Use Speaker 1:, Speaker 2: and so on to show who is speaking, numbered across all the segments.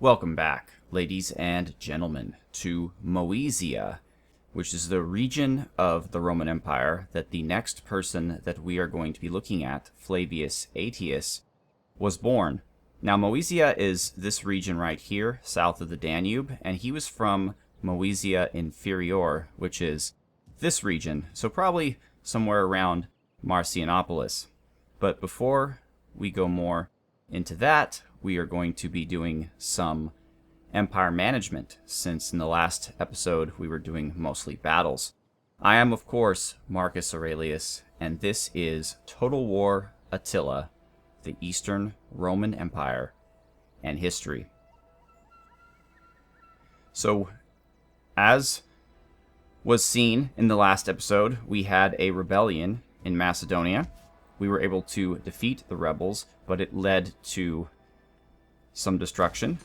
Speaker 1: Welcome back, ladies and gentlemen, to Moesia, which is the region of the Roman Empire that the next person that we are going to be looking at, Flavius Aetius, was born. Now, Moesia is this region right here, south of the Danube, and he was from Moesia Inferior, which is this region, so probably somewhere around Marcianopolis. But before we go more into that, we are going to be doing some empire management, since in the last episode we were doing mostly battles. I am, of course, Marcus Aurelius, and this is Total War Attila, the Eastern Roman Empire, and history. So, as was seen in the last episode, we had a rebellion in Macedonia. We were able to defeat the rebels, but it led to some destruction.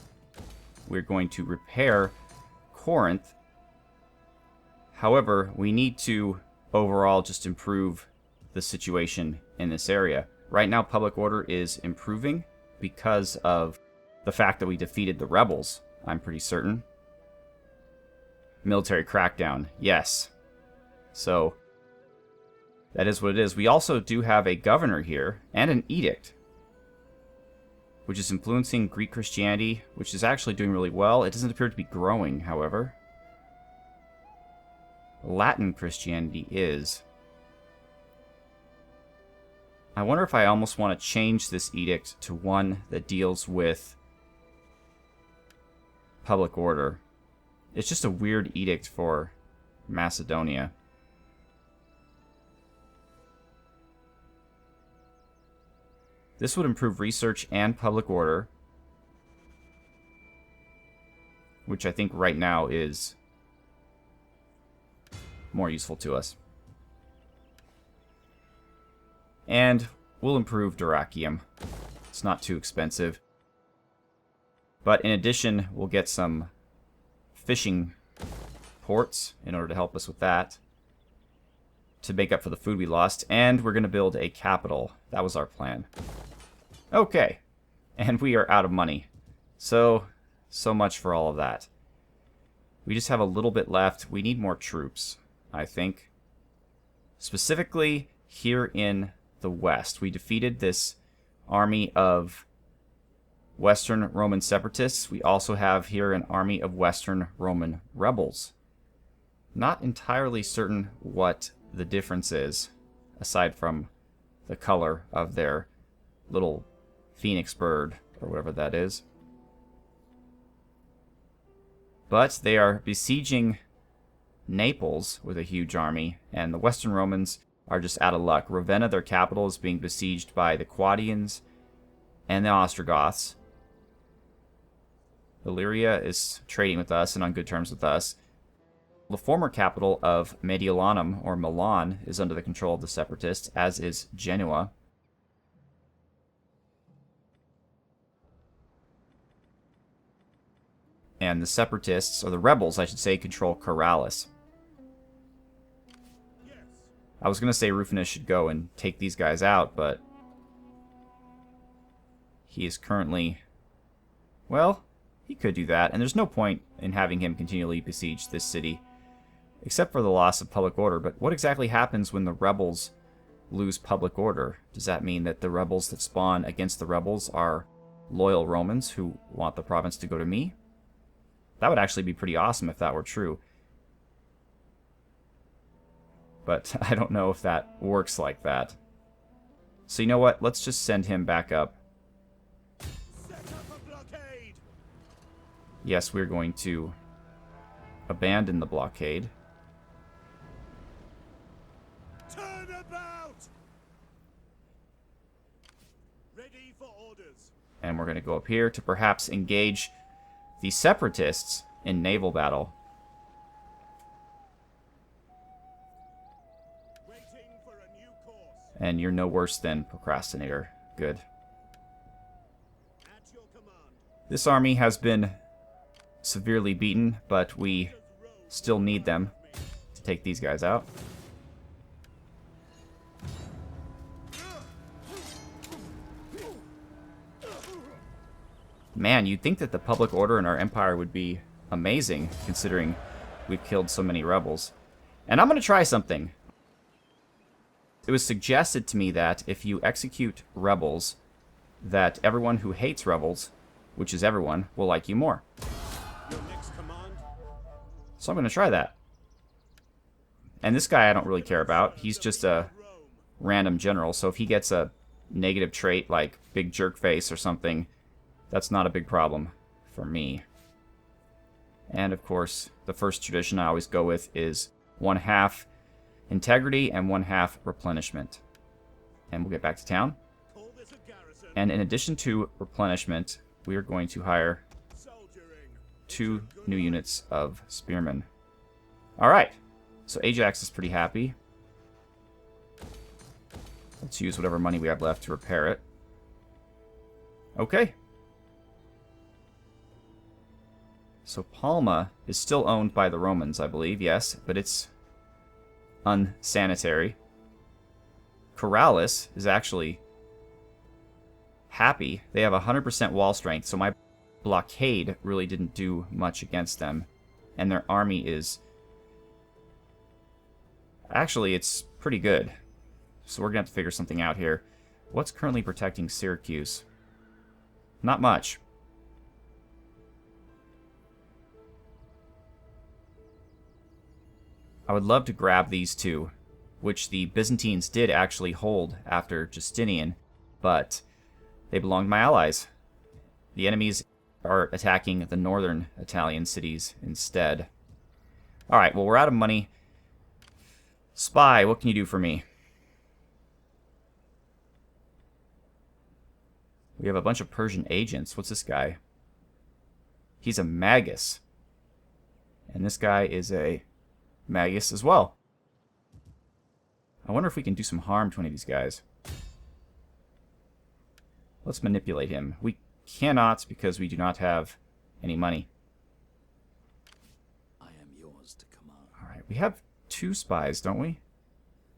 Speaker 1: We're going to repair Corinth. However, we need to overall just improve the situation in this area. Right now, public order is improving because of the fact that we defeated the rebels, I'm pretty certain. Military crackdown, yes. So, that is what it is. We also do have a governor here and an edict, which is influencing Greek Christianity, which is actually doing really well. It doesn't appear to be growing, however. Latin Christianity is. I wonder if I almost want to change this edict to one that deals with public order. It's just a weird edict for Macedonia. This would improve research and public order, which I think right now is more useful to us. And we'll improve Dyrrachium. It's not too expensive. But in addition, we'll get some fishing ports in order to help us with that, to make up for the food we lost. And we're going to build a capital. That was our plan. Okay, and we are out of money. So much for all of that. We just have a little bit left. We need more troops, I think. Specifically, here in the west. We defeated this army of Western Roman separatists. We also have here an army of Western Roman rebels. Not entirely certain what the difference is, aside from the color of their little phoenix bird, or whatever that is. But they are besieging Naples with a huge army, and the Western Romans are just out of luck. Ravenna, their capital, is being besieged by the Quadians and the Ostrogoths. Illyria is trading with us and on good terms with us. The former capital of Mediolanum, or Milan, is under the control of the separatists, as is Genoa. And the separatists, or the rebels, I should say, control Corrales. I was going to say Rufinus should go and take these guys out, but he is currently... Well, he could do that, and there's no point in having him continually besiege this city, except for the loss of public order. But what exactly happens when the rebels lose public order? Does that mean that the rebels that spawn against the rebels are loyal Romans who want the province to go to me? That would actually be pretty awesome if that were true. But I don't know if that works like that. So you know what? Let's just send him back up.
Speaker 2: Set up a blockade.
Speaker 1: Yes, we're going to abandon the blockade.
Speaker 2: Turn about. Ready for orders.
Speaker 1: And we're going to go up here to perhaps engage the separatists in naval battle.
Speaker 2: Waiting for a new course.
Speaker 1: And you're no worse than procrastinator. Good.
Speaker 2: At your command.
Speaker 1: This army has been severely beaten, but we still need them to take these guys out. Man, you'd think that the public order in our empire would be amazing, considering we've killed so many rebels. And I'm going to try something. It was suggested to me that if you execute rebels, that everyone who hates rebels, which is everyone, will like you more.
Speaker 2: Your next command?
Speaker 1: So I'm going to try that. And this guy I don't really care about. He's just a random general, so if he gets a negative trait like big jerk face or something, that's not a big problem for me. And of course, the first tradition I always go with is 1/2 integrity and 1/2 replenishment. And we'll get back to town.
Speaker 2: Call this a garrison.
Speaker 1: And in addition to replenishment, we are going to hire
Speaker 2: Soldiering.
Speaker 1: 2 new units of spearmen. Alright, so Ajax is pretty happy. Let's use whatever money we have left to repair it. Okay. So Palma is still owned by the Romans, I believe, yes, but it's unsanitary. Corrales is actually happy. They have 100% wall strength, so my blockade really didn't do much against them. And their army is... Actually, it's pretty good. So we're going to have to figure something out here. What's currently protecting Syracuse? Not much. I would love to grab these two, which the Byzantines did actually hold after Justinian, but they belong to my allies. The enemies are attacking the northern Italian cities instead. Alright, well, we're out of money. Spy, what can you do for me? We have a bunch of Persian agents. What's this guy? He's a magus. And this guy is a magus as well. I wonder if we can do some harm to any of these guys. Let's manipulate him. We cannot because we do not have any money.
Speaker 3: I am yours to command.
Speaker 1: Alright, we have 2 spies, don't we?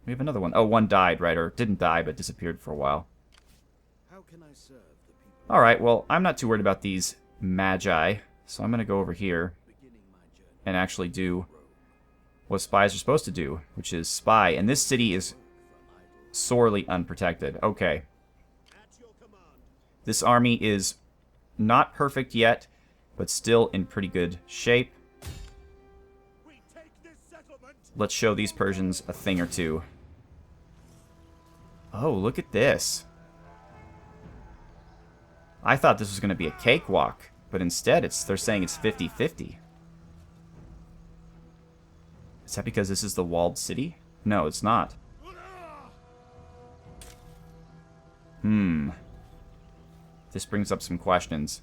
Speaker 1: We have another one. Oh, one died, right? Or didn't die, but disappeared for a while.
Speaker 3: How can I serve the people?
Speaker 1: Alright, well, I'm not too worried about these magi, so I'm going to go over here
Speaker 3: Beginning my journey.
Speaker 1: and actually do what spies are supposed to do, which is spy. And this city is sorely unprotected. Okay.
Speaker 2: At your command.
Speaker 1: This army is not perfect yet, but still in pretty good shape.
Speaker 2: We take this settlement.
Speaker 1: Let's show these Persians a thing or two. Oh, look at this. I thought this was going to be a cakewalk, but instead they're saying it's 50-50. Is that because this is the walled city? No, it's not. This brings up some questions.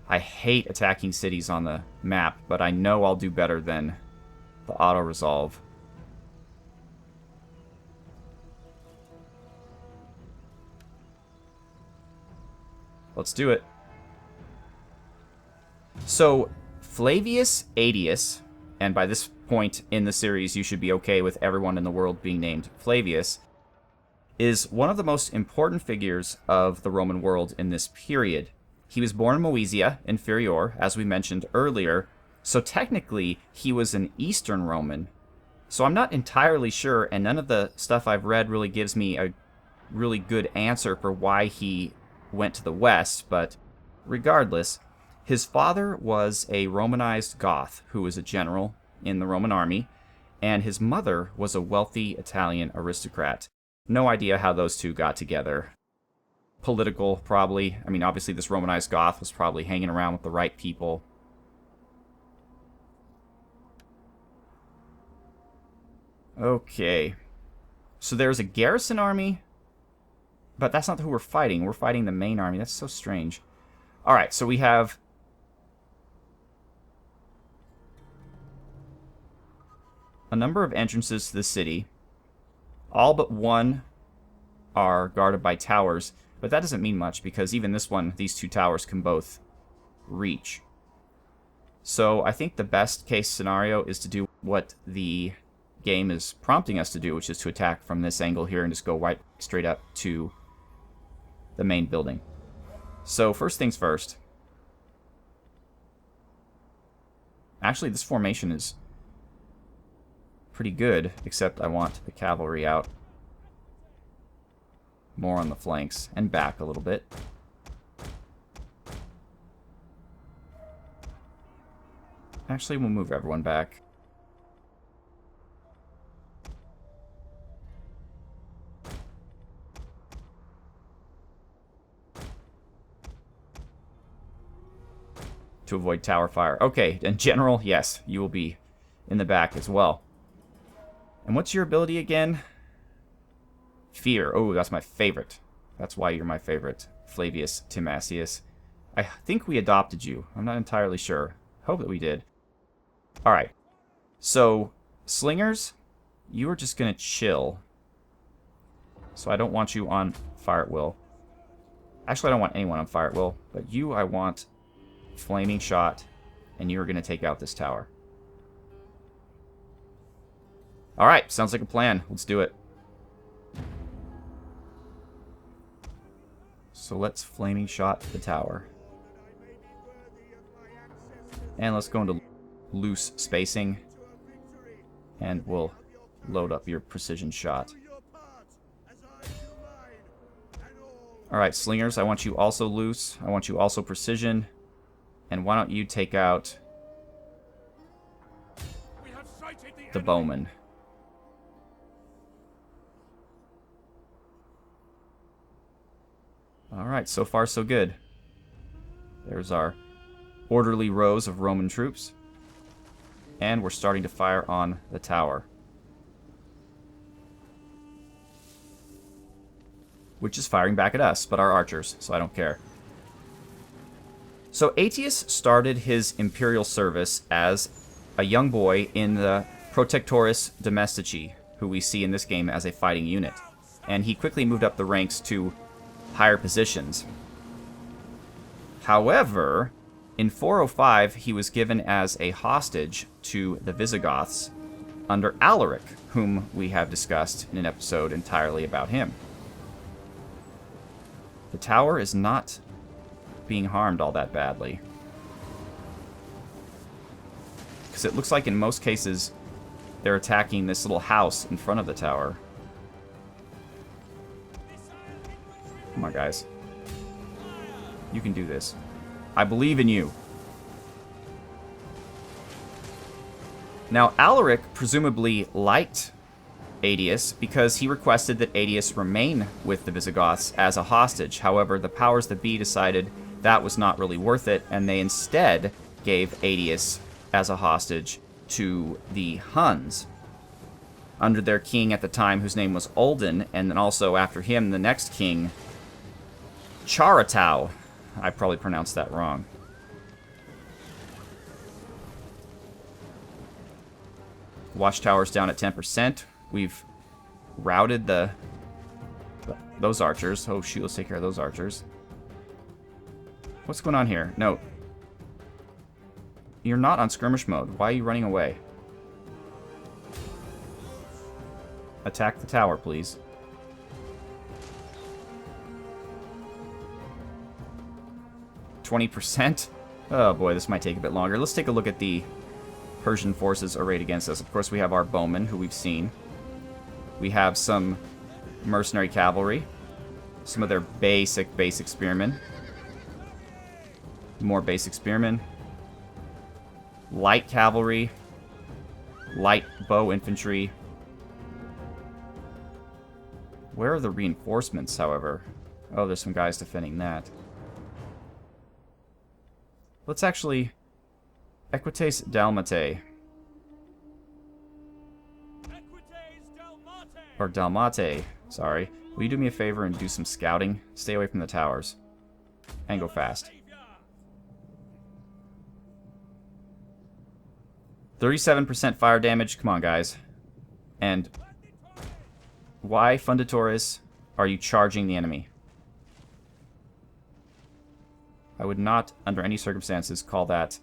Speaker 1: I hate attacking cities on the map, but I know I'll do better than the auto-resolve. Let's do it. So, Flavius Aetius, and by this point in the series you should be okay with everyone in the world being named Flavius, is one of the most important figures of the Roman world in this period. He was born in Moesia Inferior, as we mentioned earlier, so technically he was an Eastern Roman. So I'm not entirely sure, and none of the stuff I've read really gives me a really good answer for why he went to the West, but regardless, his father was a Romanized Goth who was a general in the Roman army, and his mother was a wealthy Italian aristocrat. No idea how those two got together. Political, probably. I mean, obviously this Romanized Goth was probably hanging around with the right people. Okay. So there's a garrison army, but that's not who we're fighting. We're fighting the main army. That's so strange. Alright, so we have a number of entrances to the city. All but one are guarded by towers, but that doesn't mean much because even this one, these 2 towers can both reach. So I think the best case scenario is to do what the game is prompting us to do, which is to attack from this angle here and just go right straight up to the main building. So, first things first. Actually, this formation is pretty good, except I want the cavalry out more on the flanks and back a little bit. Actually, we'll move everyone back. To avoid tower fire. Okay, and general, yes, you will be in the back as well. And what's your ability again? Fear. Oh, that's my favorite. That's why you're my favorite. Flavius Aetius. I think we adopted you. I'm not entirely sure. Hope that we did. Alright. So, slingers, you are just going to chill. So I don't want you on fire at will. Actually, I don't want anyone on fire at will. But you, I want flaming shot. And you are going to take out this tower. Alright, sounds like a plan. Let's do it. So let's flaming shot the tower. And let's go into loose spacing. And we'll load up your precision shot. Alright, slingers, I want you also loose. I want you also precision. And why don't you take out the bowman. Alright, so far so good. There's our orderly rows of Roman troops. And we're starting to fire on the tower. Which is firing back at us, but our archers, so I don't care. So Aetius started his imperial service as a young boy in the Protectoris Domestici, who we see in this game as a fighting unit. And he quickly moved up the ranks to higher positions. However, in 405, he was given as a hostage to the Visigoths under Alaric, whom we have discussed in an episode entirely about him. The tower is not being harmed all that badly. Because it looks like in most cases, they're attacking this little house in front of the tower. Come on, guys. You can do this. I believe in you. Now, Alaric presumably liked Aetius because he requested that Aetius remain with the Visigoths as a hostage. However, the powers that be decided that was not really worth it, and they instead gave Aetius as a hostage to the Huns under their king at the time, whose name was Ulden, and then also after him, the next king, Charatau. I probably pronounced that wrong. Watchtower's down at 10%. We've routed those archers. Oh shoot, let's take care of those archers. What's going on here? No. You're not on skirmish mode. Why are you running away? Attack the tower, please. %? Oh boy, this might take a bit longer. Let's take a look at the Persian forces arrayed against us. Of course, we have our bowmen, who we've seen. We have some mercenary cavalry. Some of their basic spearmen. More basic spearmen. Light cavalry. Light bow infantry. Where are the reinforcements, however? Oh, there's some guys defending that. Let's actually... Equites Dalmatae. Or Dalmatae, sorry. Will you do me a favor and do some scouting? Stay away from the towers. And go fast. 37% fire damage. Come on, guys. And why, Funditoris, are you charging the enemy? I would not, under any circumstances, call that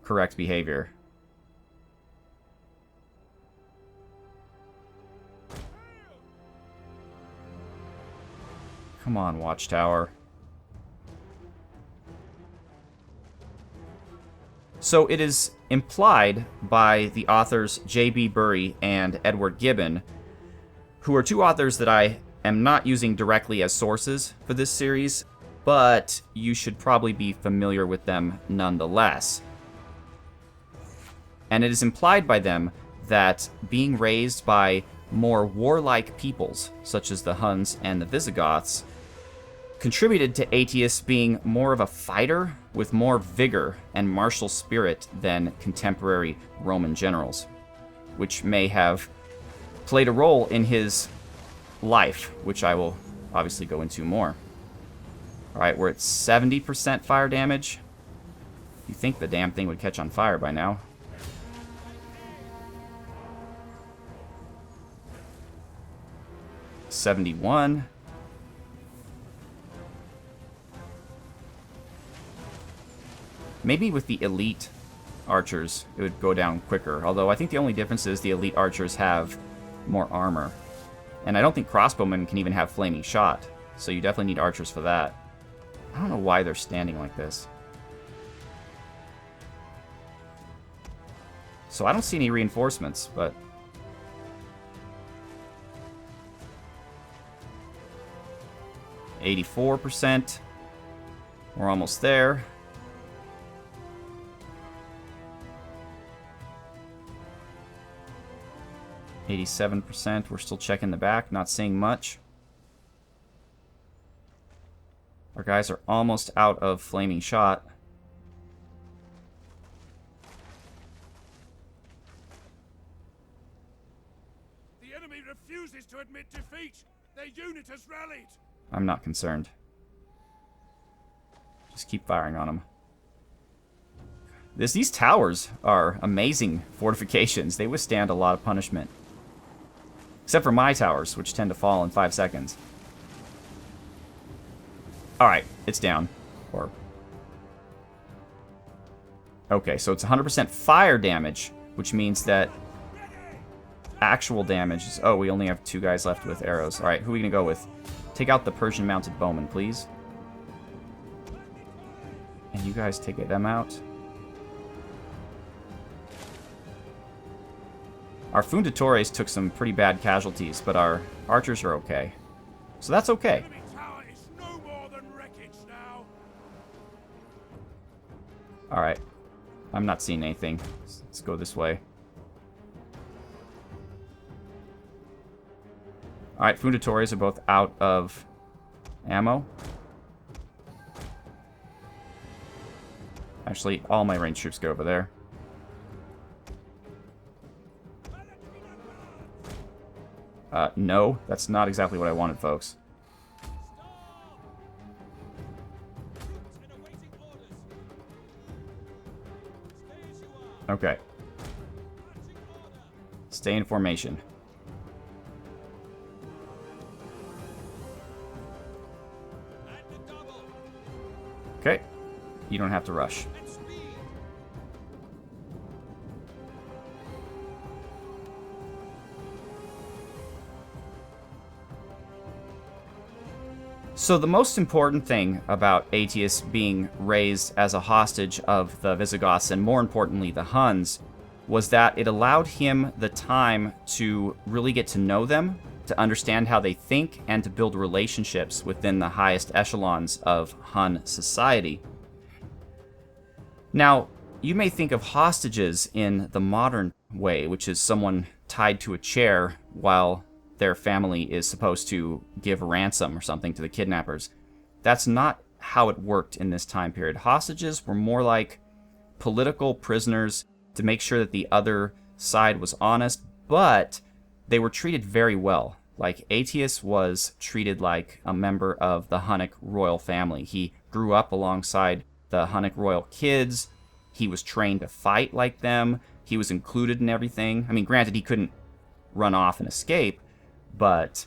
Speaker 1: correct behavior. Come on, Watchtower. So it is implied by the authors J.B. Bury and Edward Gibbon, who are two authors that I am not using directly as sources for this series, but you should probably be familiar with them nonetheless. And it is implied by them that being raised by more warlike peoples, such as the Huns and the Visigoths, contributed to Aetius being more of a fighter with more vigor and martial spirit than contemporary Roman generals, which may have played a role in his life, which I will obviously go into more. Alright, we're at 70% fire damage. You'd think the damn thing would catch on fire by now. $71. Maybe with the elite archers, it would go down quicker. Although I think the only difference is the elite archers have more armor. And I don't think crossbowmen can even have flaming shot. So you definitely need archers for that. I don't know why they're standing like this. So I don't see any reinforcements, but... %84. We're almost there. %87%. We're still checking the back, not seeing much. Our guys are almost out of flaming shot.
Speaker 2: The enemy refuses to admit defeat. Their unit has rallied.
Speaker 1: I'm not concerned. Just keep firing on them. These towers are amazing fortifications. They withstand a lot of punishment. Except for my towers, which tend to fall in 5 seconds. Alright, it's down. Or... Okay, so it's 100% fire damage, which means that actual damage is... Oh, we only have 2 guys left with arrows. Alright, who are we going to go with? Take out the Persian-mounted bowmen, please. And you guys take them out. Our Fundatores took some pretty bad casualties, but our archers are okay. So that's okay.
Speaker 2: Enemy tower is no more than wreckage now.
Speaker 1: Alright. I'm not seeing anything. Let's go this way. Alright, Fundatores are both out of ammo. Actually, all my ranged troops go over there. No, that's not exactly what I wanted, folks. Okay. Stay in formation. Okay. You don't have to rush. So the most important thing about Aetius being raised as a hostage of the Visigoths, and more importantly the Huns, was that it allowed him the time to really get to know them, to understand how they think, and to build relationships within the highest echelons of Hun society. Now, you may think of hostages in the modern way, which is someone tied to a chair while their family is supposed to give ransom or something to the kidnappers. That's not how it worked in this time period. Hostages were more like political prisoners to make sure that the other side was honest, but they were treated very well. Like, Aetius was treated like a member of the Hunnic royal family. He grew up alongside the Hunnic royal kids. He was trained to fight like them. He was included in everything. I mean, granted, he couldn't run off and escape, but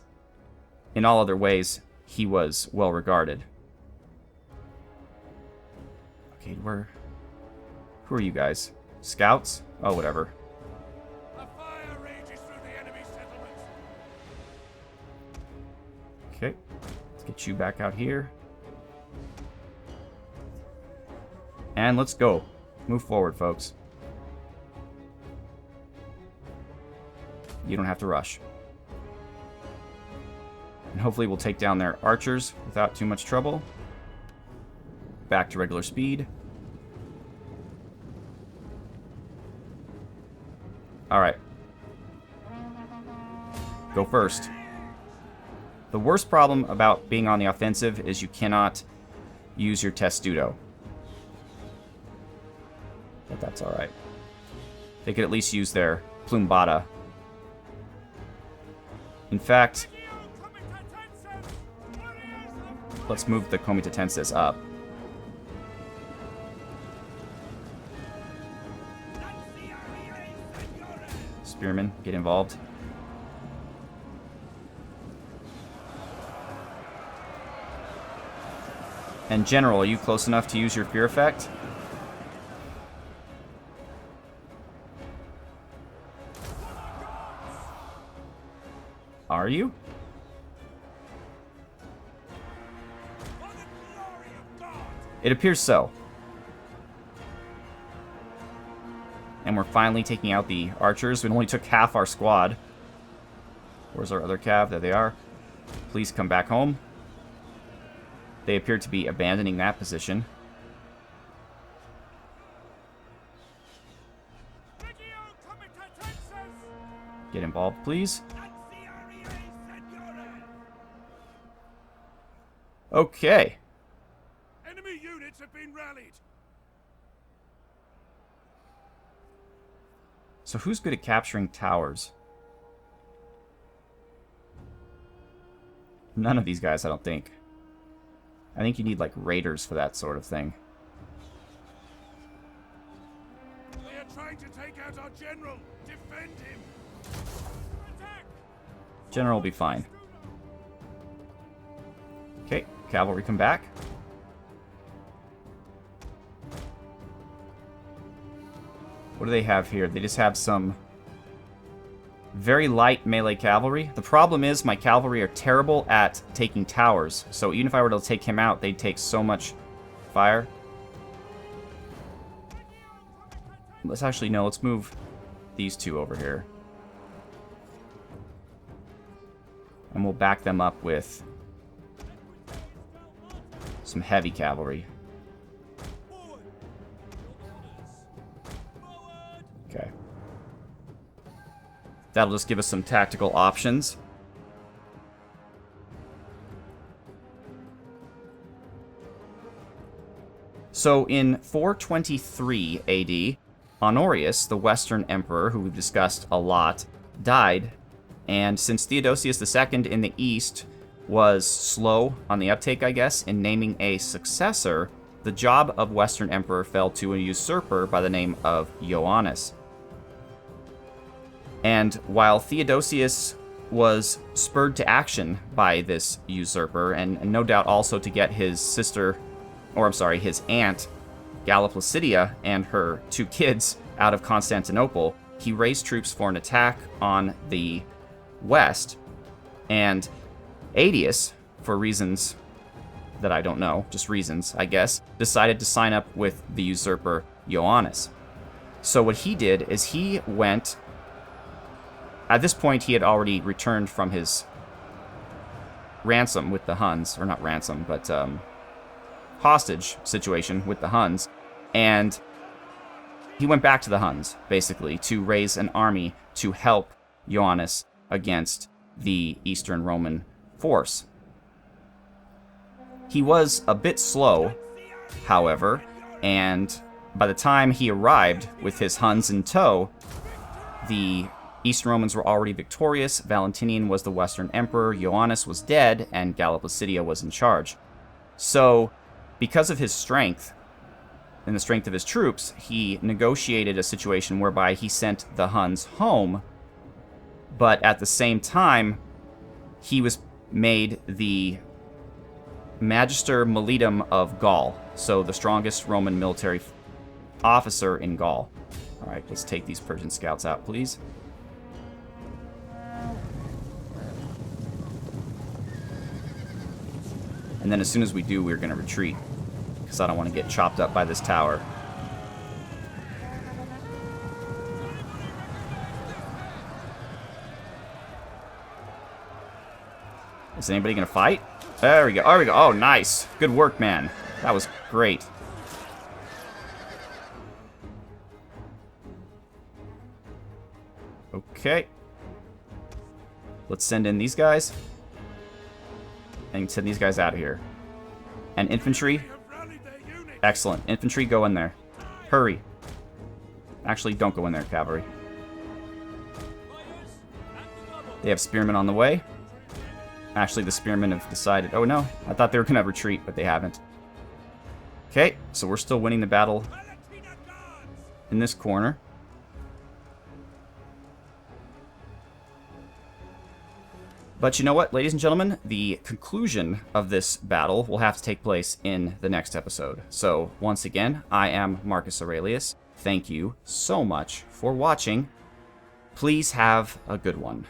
Speaker 1: in all other ways, he was well regarded. Okay, who are you guys? Scouts? Oh, whatever.
Speaker 2: A fire rages through the enemy settlements.
Speaker 1: Okay, let's get you back out here. And let's go. Move forward, folks. You don't have to rush. And hopefully we'll take down their archers without too much trouble. Back to regular speed. Alright. Go first. The worst problem about being on the offensive is you cannot use your testudo. But that's alright. They could at least use their plumbata. In fact, let's move the comitatenses up. Spearmen, get involved. And General, are you close enough to use your fear effect? Are you? It appears so. And we're finally taking out the archers. We only took half our squad. Where's our other cav? There they are. Please come back home. They appear to be abandoning that position. Get involved, please. Okay.
Speaker 2: Enemy units have been rallied.
Speaker 1: So who's good at capturing towers? None of these guys, I don't think. I think you need, like, raiders for that sort of thing.
Speaker 2: They are trying to take out our general. Defend him. Attack!
Speaker 1: General will be fine. Okay, cavalry come back. What do they have here? They just have some very light melee cavalry. The problem is my cavalry are terrible at taking towers. So even if I were to take him out, they'd take so much fire. Let's actually, no, let's move these two over here. And we'll back them up with some heavy cavalry. Okay. That'll just give us some tactical options. So in 423 AD, Honorius, the Western Emperor, who we've discussed a lot, died. And since Theodosius II in the East was slow on the uptake, I guess, in naming a successor, the job of Western Emperor fell to a usurper by the name of Ioannis. And while Theodosius was spurred to action by this usurper, and no doubt also to get his sister, or I'm sorry, his aunt, Galla Placidia, and her two kids out of Constantinople, he raised troops for an attack on the west. And Aetius, for reasons that I don't know, just reasons, I guess, decided to sign up with the usurper Ioannis. So what he did is he went... At this point, he had already returned from his ransom with the Huns, or not ransom, but hostage situation with the Huns, and he went back to the Huns, basically, to raise an army to help Ioannis against the Eastern Roman force. He was a bit slow, however, and by the time he arrived with his Huns in tow, the Eastern Romans were already victorious, Valentinian was the Western Emperor, Ioannis was dead, and Galla Placidia was in charge. So, because of his strength, and the strength of his troops, he negotiated a situation whereby he sent the Huns home, but at the same time, he was made the Magister Militum of Gaul, so the strongest Roman military officer in Gaul. Alright, let's take these Persian scouts out, please. And then as soon as we do, we're going to retreat, because I don't want to get chopped up by this tower. Is anybody gonna fight? There we go. There we go. Oh, nice. Good work, man. That was great. Okay. Let's send in these guys. And send these guys out of here. And infantry. Excellent. Infantry, go in there. Hurry. Actually, don't go in there, cavalry. They have spearmen on the way. Actually, the spearmen have decided... Oh, no. I thought they were going to retreat, but they haven't. Okay, so we're still winning the battle in this corner. But you know what, ladies and gentlemen? The conclusion of this battle will have to take place in the next episode. So, once again, I am Marcus Aurelius. Thank you so much for watching. Please have a good one.